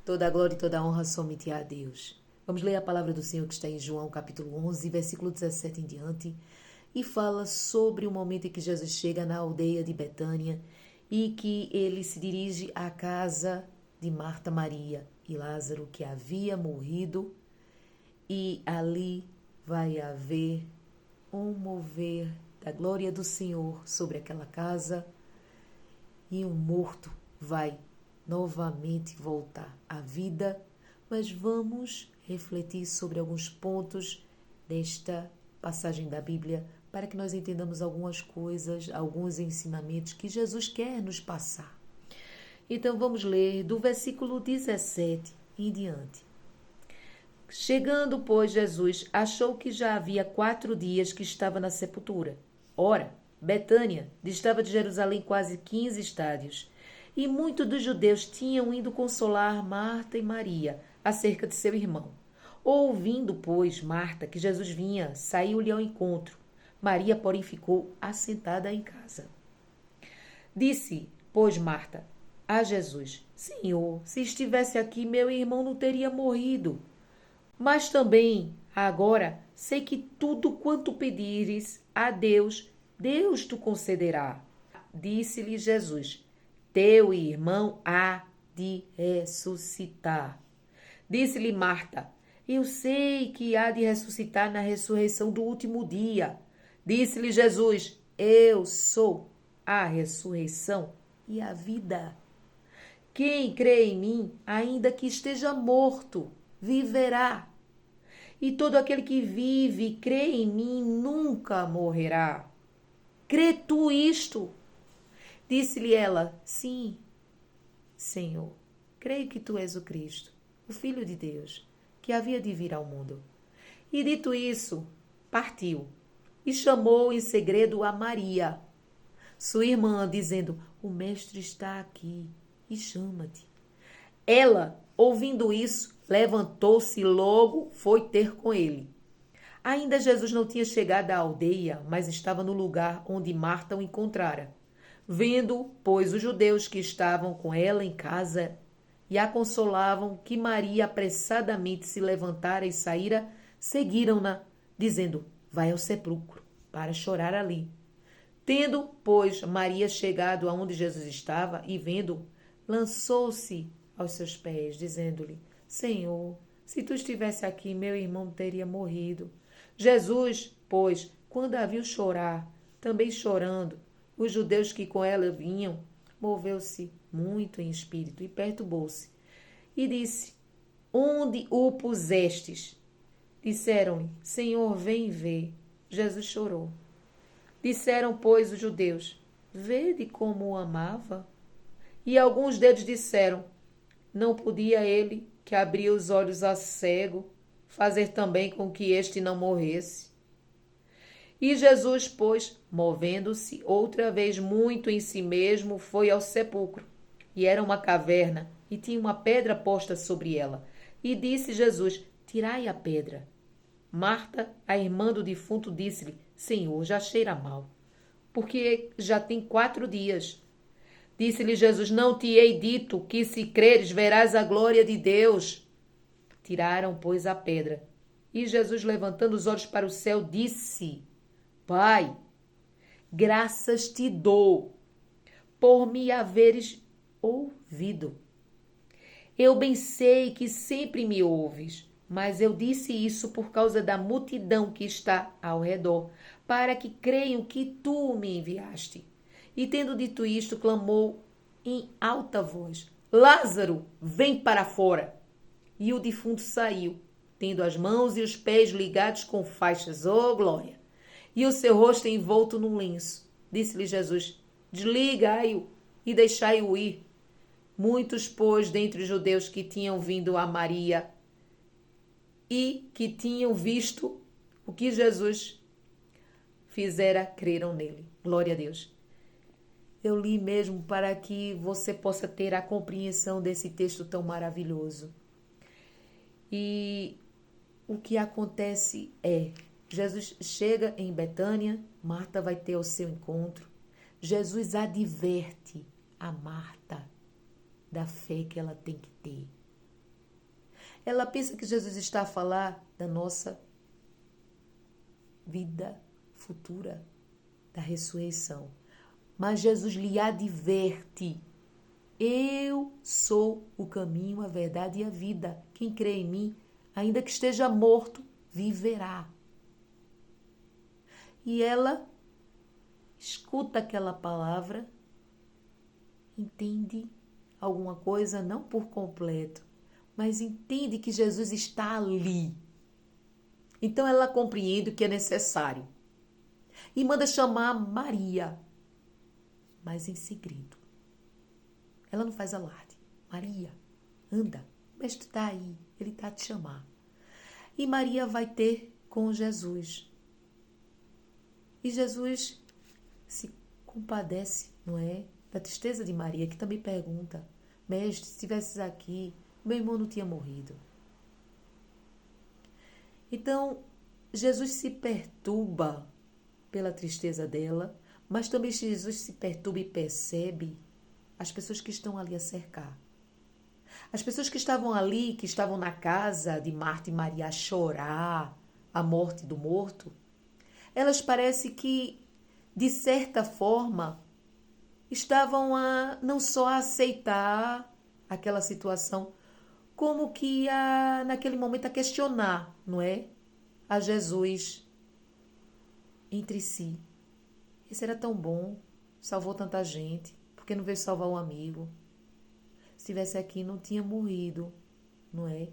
Toda a glória e toda a honra somente a Deus. Vamos ler a palavra do Senhor que está em João capítulo 11, versículo 17 em diante, e fala sobre o momento em que Jesus chega na aldeia de Betânia e que ele se dirige à casa de Marta, Maria e Lázaro, que havia morrido, e ali vai haver um mover da glória do Senhor sobre aquela casa, e um morto vai novamente voltar à vida. Mas vamos refletir sobre alguns pontos desta passagem da Bíblia para que nós entendamos algumas coisas, alguns ensinamentos que Jesus quer nos passar. Então vamos ler do versículo 17 em diante. Chegando, pois, Jesus achou que já havia 4 dias que estava na sepultura. Ora, Betânia distava de Jerusalém quase 15 estádios, e muitos dos judeus tinham ido consolar Marta e Maria acerca de seu irmão. Ouvindo, pois, Marta que Jesus vinha, saiu-lhe ao encontro. Maria, porém, ficou assentada em casa. Disse, pois, Marta a Jesus: Senhor, se estivesse aqui, meu irmão não teria morrido. Mas também, agora, sei que tudo quanto pedires a Deus, Deus te concederá. Disse-lhe Jesus: Teu irmão há de ressuscitar. Disse-lhe Marta: Eu sei que há de ressuscitar na ressurreição do último dia. Disse-lhe Jesus: Eu sou a ressurreição e a vida. Quem crê em mim, ainda que esteja morto, viverá. E todo aquele que vive e crê em mim nunca morrerá. Crê tu isto? Disse-lhe ela: Sim, Senhor. Creio que tu és o Cristo, o Filho de Deus, que havia de vir ao mundo. E dito isso, partiu e chamou em segredo a Maria, sua irmã, dizendo: O mestre está aqui e chama-te. Ela, ouvindo isso, levantou-se e logo foi ter com ele. Ainda Jesus não tinha chegado à aldeia, mas estava no lugar onde Marta o encontrara. Vendo, pois, os judeus que estavam com ela em casa e a consolavam que Maria apressadamente se levantara e saíra, seguiram-na, dizendo: Vai ao sepulcro para chorar ali. Tendo, pois, Maria chegado aonde Jesus estava e vendo, lançou-se aos seus pés, dizendo-lhe: Senhor, se tu estivesse aqui, meu irmão teria morrido. Jesus, pois, quando a viu chorar, também chorando, os judeus que com ela vinham, moveu-se muito em espírito e perturbou-se. E disse: Onde o pusestes? Disseram-lhe: Senhor, vem ver. Jesus chorou. Disseram, pois, os judeus: Vede como o amava. E alguns deles disseram: Não podia ele, que abria os olhos a cego, fazer também com que este não morresse? E Jesus, pois, movendo-se outra vez muito em si mesmo, foi ao sepulcro. E era uma caverna, e tinha uma pedra posta sobre ela. E disse Jesus: Tirai a pedra. Marta, a irmã do defunto, disse-lhe: Senhor, já cheira mal, porque já tem 4 dias. Disse-lhe Jesus: Não te hei dito que, se creres, verás a glória de Deus? Tiraram, pois, a pedra. E Jesus, levantando os olhos para o céu, disse: Pai, graças te dou por me haveres ouvido. Eu bem sei que sempre me ouves, mas eu disse isso por causa da multidão que está ao redor, para que creiam que tu me enviaste. E tendo dito isto, clamou em alta voz: Lázaro, vem para fora! E o defunto saiu, tendo as mãos e os pés ligados com faixas, oh glória! E o seu rosto envolto num lenço. Disse-lhe Jesus: Desligai-o e deixai-o ir. Muitos, pois, dentre os judeus que tinham vindo a Maria e que tinham visto o que Jesus fizera, creram nele. Glória a Deus. Eu li mesmo para que você possa ter a compreensão desse texto tão maravilhoso. E o que acontece é: Jesus chega em Betânia, Marta vai ter o seu encontro. Jesus adverte a Marta da fé que ela tem que ter. Ela pensa que Jesus está a falar da nossa vida futura, da ressurreição. Mas Jesus lhe adverte: eu sou o caminho, a verdade e a vida. Quem crê em mim, ainda que esteja morto, viverá. E ela escuta aquela palavra, entende alguma coisa, não por completo, mas entende que Jesus está ali. Então ela compreende o que é necessário e manda chamar Maria, mas em segredo. Ela não faz alarde. Maria, anda, o mestre está aí, ele está a te chamar. E Maria vai ter com Jesus. E Jesus se compadece, não é? Da tristeza de Maria, que também pergunta: mestre, se estivesses aqui, meu irmão não tinha morrido. Então, Jesus se perturba pela tristeza dela, mas também Jesus se perturba e percebe as pessoas que estão ali a cercar. As pessoas que estavam ali, que estavam na casa de Marta e Maria a chorar a morte do morto, elas parecem que, de certa forma, estavam a não só a aceitar aquela situação, como que naquele momento a questionar, não é? A Jesus entre si. Esse era tão bom, salvou tanta gente, por que não veio salvar um amigo? Se estivesse aqui, não tinha morrido, não é?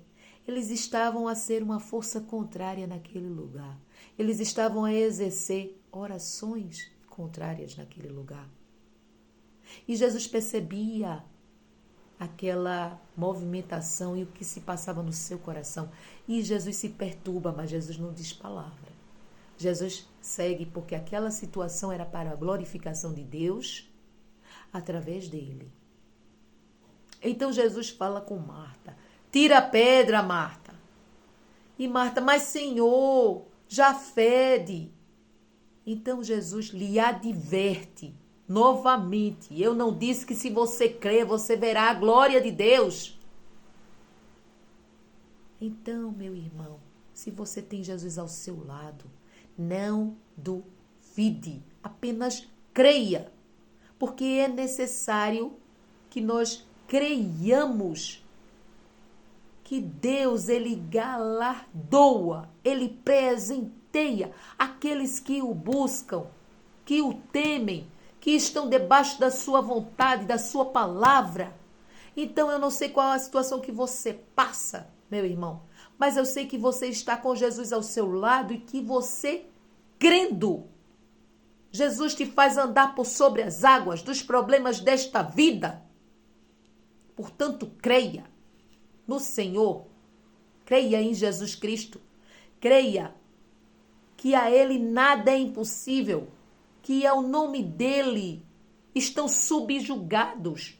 Eles estavam a ser uma força contrária naquele lugar. Eles estavam a exercer orações contrárias naquele lugar. E Jesus percebia aquela movimentação e o que se passava no seu coração. E Jesus se perturba, mas Jesus não diz palavra. Jesus segue porque aquela situação era para a glorificação de Deus através dele. Então Jesus fala com Marta: tira a pedra, Marta. E Marta: mas Senhor, já fede. Então Jesus lhe adverte novamente: eu não disse que se você crer, você verá a glória de Deus? Então, meu irmão, se você tem Jesus ao seu lado, não duvide, apenas creia, porque é necessário que nós creiamos que Deus, ele galardoa, ele presenteia aqueles que o buscam, que o temem, que estão debaixo da sua vontade, da sua palavra. Então eu não sei qual é a situação que você passa, meu irmão, mas eu sei que você está com Jesus ao seu lado e que você, crendo, Jesus te faz andar por sobre as águas dos problemas desta vida. Portanto, creia no Senhor, creia em Jesus Cristo, creia que a Ele nada é impossível, que ao nome dEle estão subjugados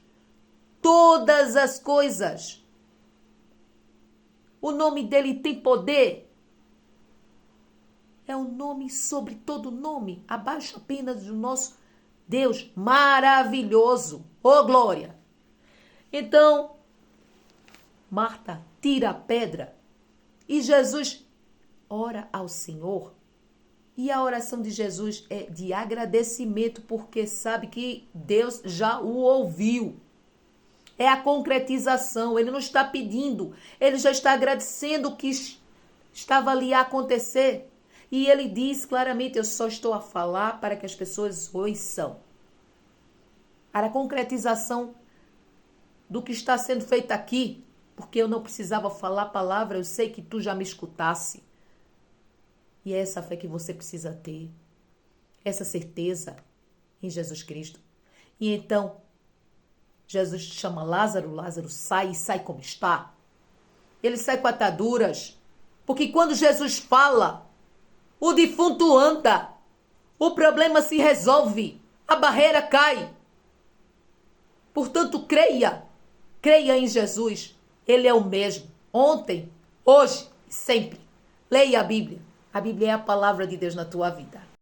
todas as coisas. O nome dEle tem poder. É um nome sobre todo nome, abaixo apenas do nosso Deus maravilhoso. Ô glória! Então, Marta tira a pedra e Jesus ora ao Senhor. E a oração de Jesus é de agradecimento, porque sabe que Deus já o ouviu. É a concretização, ele não está pedindo, ele já está agradecendo o que estava ali a acontecer. E ele diz claramente: eu só estou a falar para que as pessoas ouçam. Para a concretização do que está sendo feito aqui, porque eu não precisava falar a palavra, eu sei que tu já me escutasse. E é essa fé que você precisa ter, essa certeza em Jesus Cristo. E então, Jesus chama Lázaro, Lázaro sai, e sai como está. Ele sai com ataduras, porque quando Jesus fala, o defunto anda, o problema se resolve, a barreira cai. Portanto, creia em Jesus. Ele é o mesmo, ontem, hoje e sempre. Leia a Bíblia. A Bíblia é a palavra de Deus na tua vida.